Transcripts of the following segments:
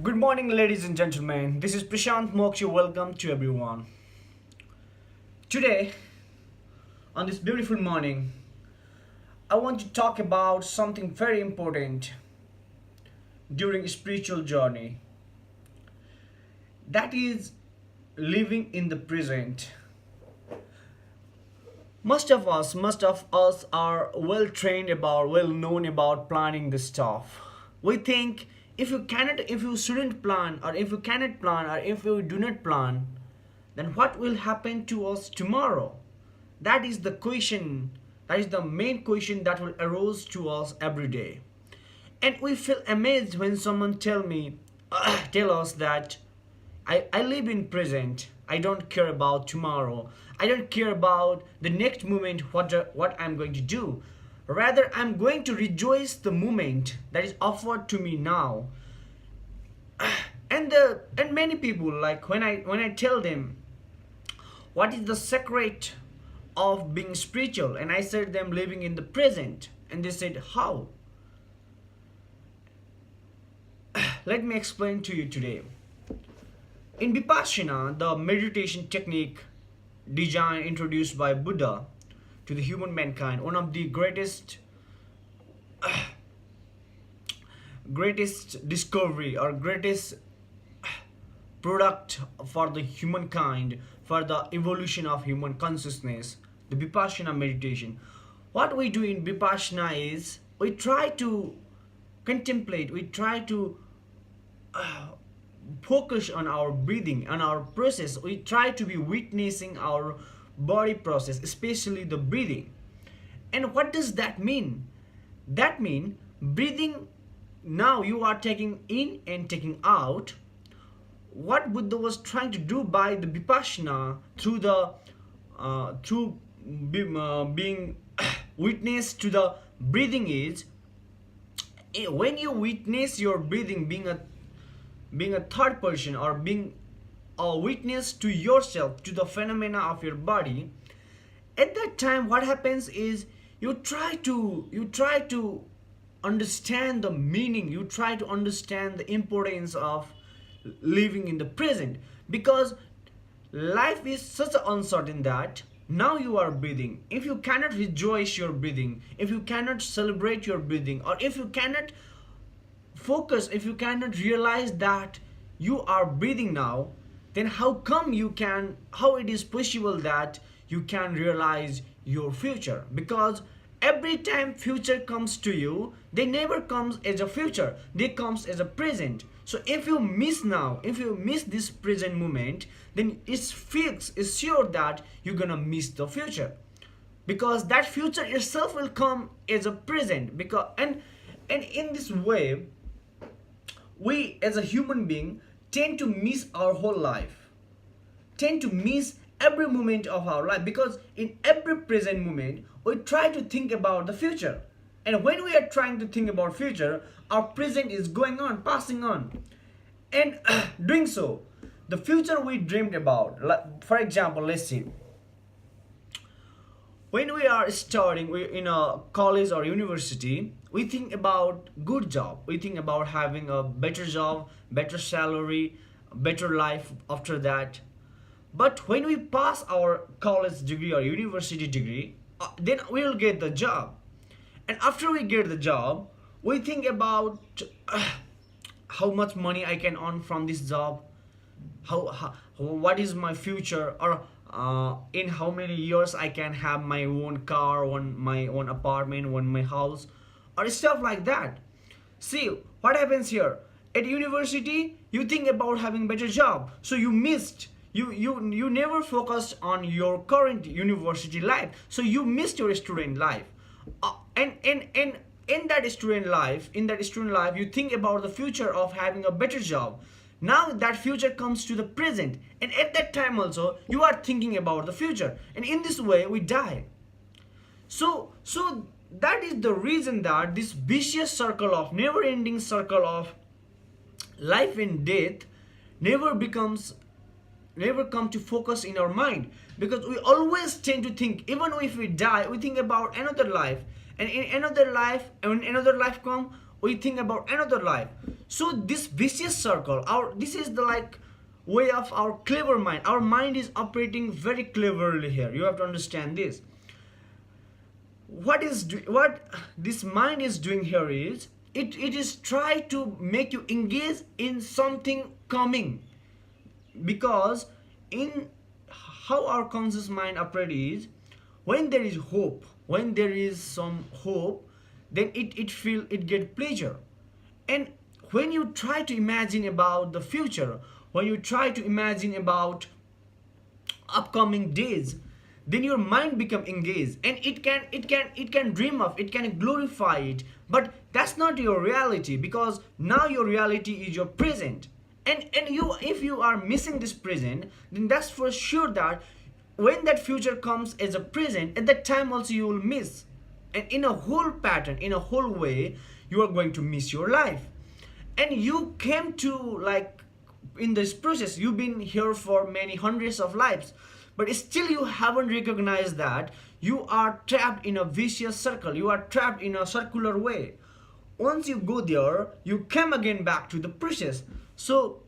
Good morning, ladies and gentlemen. This is Prashant Mokshya. Welcome to everyone. Today, on this beautiful morning, I want to talk about something very important during a spiritual journey. That is living in the present. Most of us are well trained about, well known about planning the stuff. We think if you shouldn't plan, or if you cannot plan, or if you do not plan, then what will happen to us tomorrow? That is the question. That is the main question that will arise to us every day. And we feel amazed when someone tell us that I live in present. I don't care about tomorrow. I don't care about the next moment, what I'm going to do. Rather, I'm going to rejoice the moment that is offered to me now. And many people, like when I tell them what is the secret of being spiritual, and I said them living in the present, and they said how. Let me explain to you today. In Vipassana, the meditation technique designed introduced by Buddha to the human mankind, one of the greatest discovery or greatest product for the humankind, for the evolution of human consciousness, the Vipassana meditation. What we do in Vipassana is we try to contemplate, we try to focus on our breathing, on our process. We try to be witnessing our body process, especially the breathing. And what does that mean? That means breathing, now you are taking in and taking out. What Buddha was trying to do by the Vipassana through being witness to the breathing is, when you witness your breathing being a third person, or being a witness to yourself, to the phenomena of your body, at that time what happens is you try to understand the meaning, you try to understand the importance of living in the present, because life is such uncertain that now you are breathing. If you cannot rejoice your breathing, if you cannot celebrate your breathing, or if you cannot focus, if you cannot realize that you are breathing now, then how it is possible that you can realize your future? Because every time future comes to you, they never comes as a future, they comes as a present. So if you miss now, if you miss this present moment, then it's sure that you're gonna miss the future, because that future itself will come as a present. And in this way, we as a human being tend to miss our whole life, tend to miss every moment of our life, because in every present moment we try to think about the future. And when we are trying to think about future, our present is going on, passing on. And doing so, the future we dreamed about, like, for example, let's see, when we are studying in a college or university, we think about good job, we think about having a better job, better salary, better life after that. But when we pass our college degree or university degree, then we will get the job. And after we get the job, we think about how much money I can earn from this job, how what is my future, or in how many years I can have my own car, my own apartment, my house, or stuff like that. See what happens here. At university, you think about having better job, so you never focused on your current university life, so you missed your student life. And in that student life, you think about the future of having a better job. Now that future comes to the present, and at that time also you are thinking about the future, and in this way we die. So that is the reason that this vicious circle of never ending circle of life and death never becomes never come to focus in our mind, because we always tend to think, even if we die, we think about another life, and in another life, when another life come, we think about another life. So this vicious circle, our this is the like way of our clever mind. Our mind is operating very cleverly here. You have to understand this. What this mind is doing here is it is try to make you engage in something coming, because in how our conscious mind operates is, when there is hope, when there is some hope, then it get pleasure. And when you try to imagine about the future, when you try to imagine about upcoming days, then your mind become engaged, and it can dream of it, can glorify it. But that's not your reality, because now your reality is your present. And you, if you are missing this present, then that's for sure that when that future comes as a present, at that time also you will miss. And in a whole pattern, in a whole way, you are going to miss your life. And you came to like, in this process you've been here for many hundreds of lives, but still you haven't recognized that you are trapped in a vicious circle, you are trapped in a circular way. Once you go there, you come again back to the process. So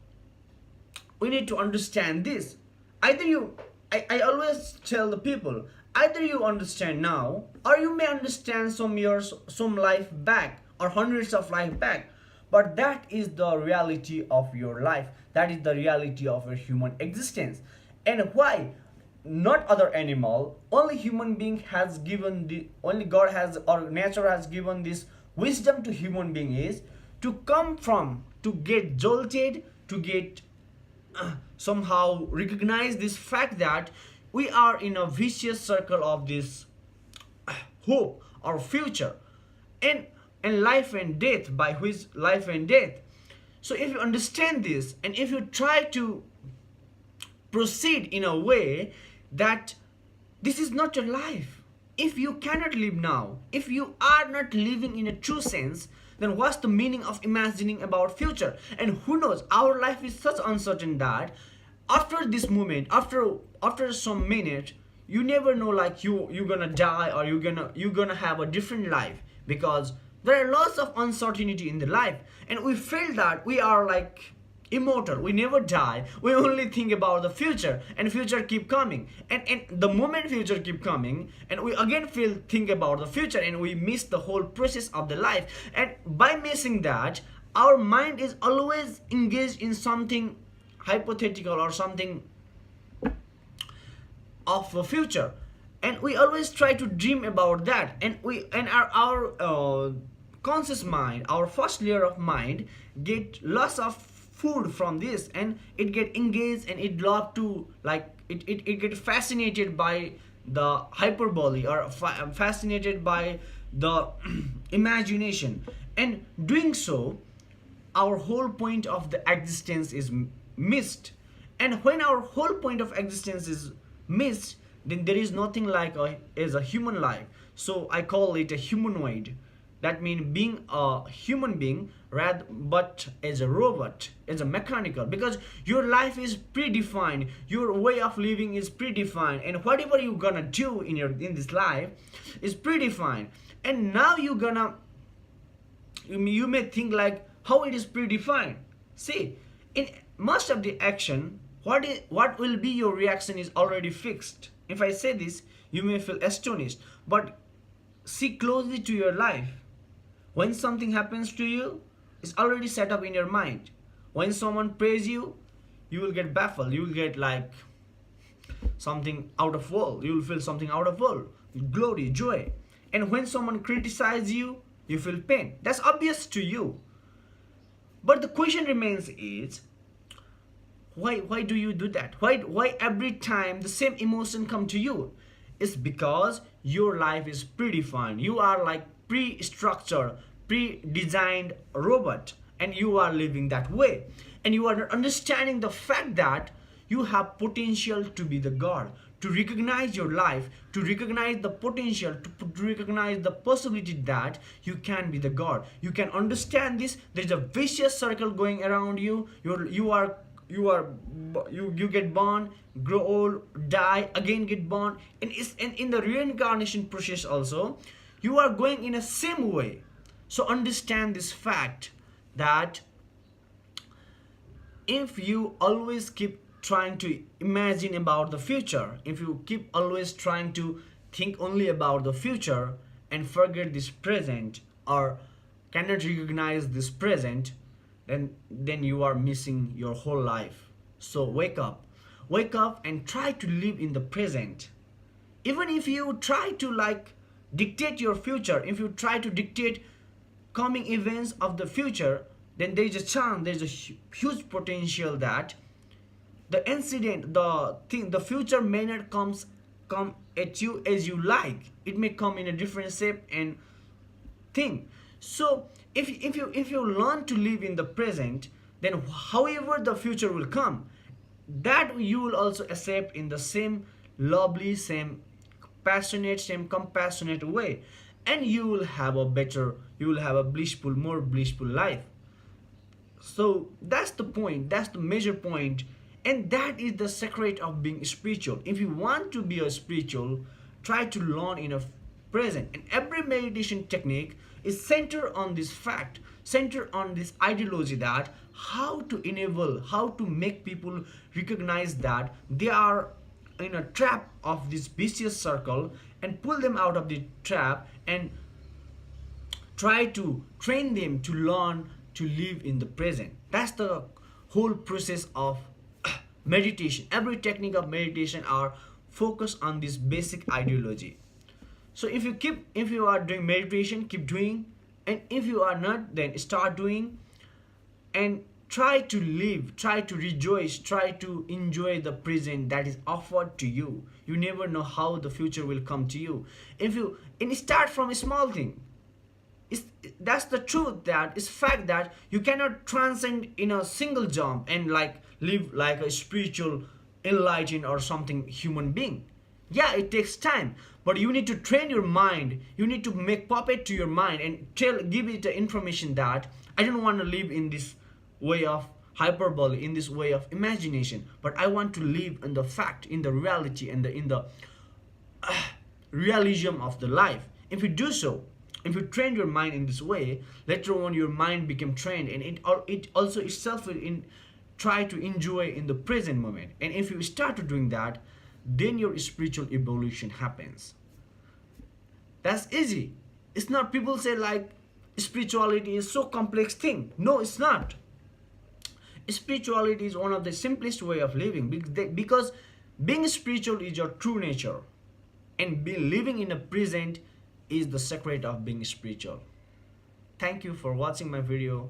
we need to understand this. Either you, I always tell the people, either you understand now, or you may understand some years, some life back, or hundreds of life back. But that is the reality of your life. That is the reality of your human existence. And why? Not other animal, only human being has given the, only God has, or nature has given this wisdom to human being is to come from, to get jolted, to get somehow recognize this fact that we are in a vicious circle of this hope or future, and life and death, by which life and death. So if you understand this, and if you try to proceed in a way that this is not your life, if you cannot live now, if you are not living in a true sense, then what's the meaning of imagining about future? And who knows, our life is such uncertain that after this moment, after some minute, you never know, like you're gonna die, or you're gonna have a different life, because there are lots of uncertainty in the life. And we feel that we are like immortal, we never die, we only think about the future, and future keep coming, and the moment future keep coming, and we again think about the future, and we miss the whole process of the life. And by missing that, our mind is always engaged in something hypothetical, or something of the future, and we always try to dream about that. And our conscious mind, our first layer of mind, get lots of food from this, and it get engaged, and it love to like it get fascinated by the hyperbole, or fascinated by the imagination. And doing so, our whole point of the existence is missed. And when our whole point of existence is missed, then there is nothing like as a human life. So I call it a humanoid. That means being a human being, rather, but as a robot, as a mechanical, because your life is predefined, your way of living is predefined, and whatever you're gonna do in this life is predefined. And now you may think like, how it is predefined. See, in most of the action, what will be your reaction is already fixed. If I say this, you may feel astonished, but see closely to your life. When something happens to you, it's already set up in your mind. When someone praise you, you will get baffled. You will get like something out of world. You will feel something out of world, glory, joy. And when someone criticizes you, you feel pain. That's obvious to you. But the question remains is, why do you do that? Why every time the same emotion come to you? It's because your life is predefined. You are like pre-structured, pre-designed robot, and you are living that way. And you are not understanding the fact that you have potential to be the God, to recognize your life, to recognize the potential, to recognize the possibility that you can be the God. You can understand this. There's a vicious circle going around you. You get born, grow old, die, again get born, and in the reincarnation process also, you are going in a same way. So understand this fact that if you always keep trying to imagine about the future, if you keep always trying to think only about the future and forget this present, or cannot recognize this present, then you are missing your whole life. So wake up and try to live in the present. Even if you try to like dictate your future, if you try to dictate coming events of the future, then there is a chance, there is a huge potential that the incident, the thing, the future may not come at you as you like. It may come in a different shape and thing. So if you learn to live in the present, then however the future will come, that you will also accept in the same lovely, same passionate, same compassionate way, and you will have a better, you will have a blissful, more blissful life. So that's the point, that's the major point, and that is the secret of being spiritual. If you want to be a spiritual, try to learn in a present, and every meditation technique is centered on this fact, centered on this ideology, that how to enable, how to make people recognize that they are in a trap of this vicious circle, and pull them out of the trap and try to train them to learn to live in the present. That's the whole process of meditation. Every technique of meditation are focused on this basic ideology. So if you are doing meditation, keep doing, and if you are not, then start doing, and try to live, try to rejoice, try to enjoy the present that is offered to you. You never know how the future will come to you. If you and start from a small thing. That's the truth, that is fact, that you cannot transcend in a single jump and like live like a spiritual, enlightened or something human being. Yeah, it takes time, but you need to train your mind, you need to make puppet to your mind and give it the information that I don't want to live in this way of hyperbole, in this way of imagination, but I want to live in the fact, in the reality, and in the realism of the life. If you do so, if you train your mind in this way, later on your mind become trained, and it also itself will try to enjoy in the present moment. And if you start doing that, then your spiritual evolution happens. That's easy. It's not, people say like spirituality is so complex thing. No, it's not. Spirituality is one of the simplest way of living, because being spiritual is your true nature, and living in the present is the secret of being spiritual. Thank you for watching my video.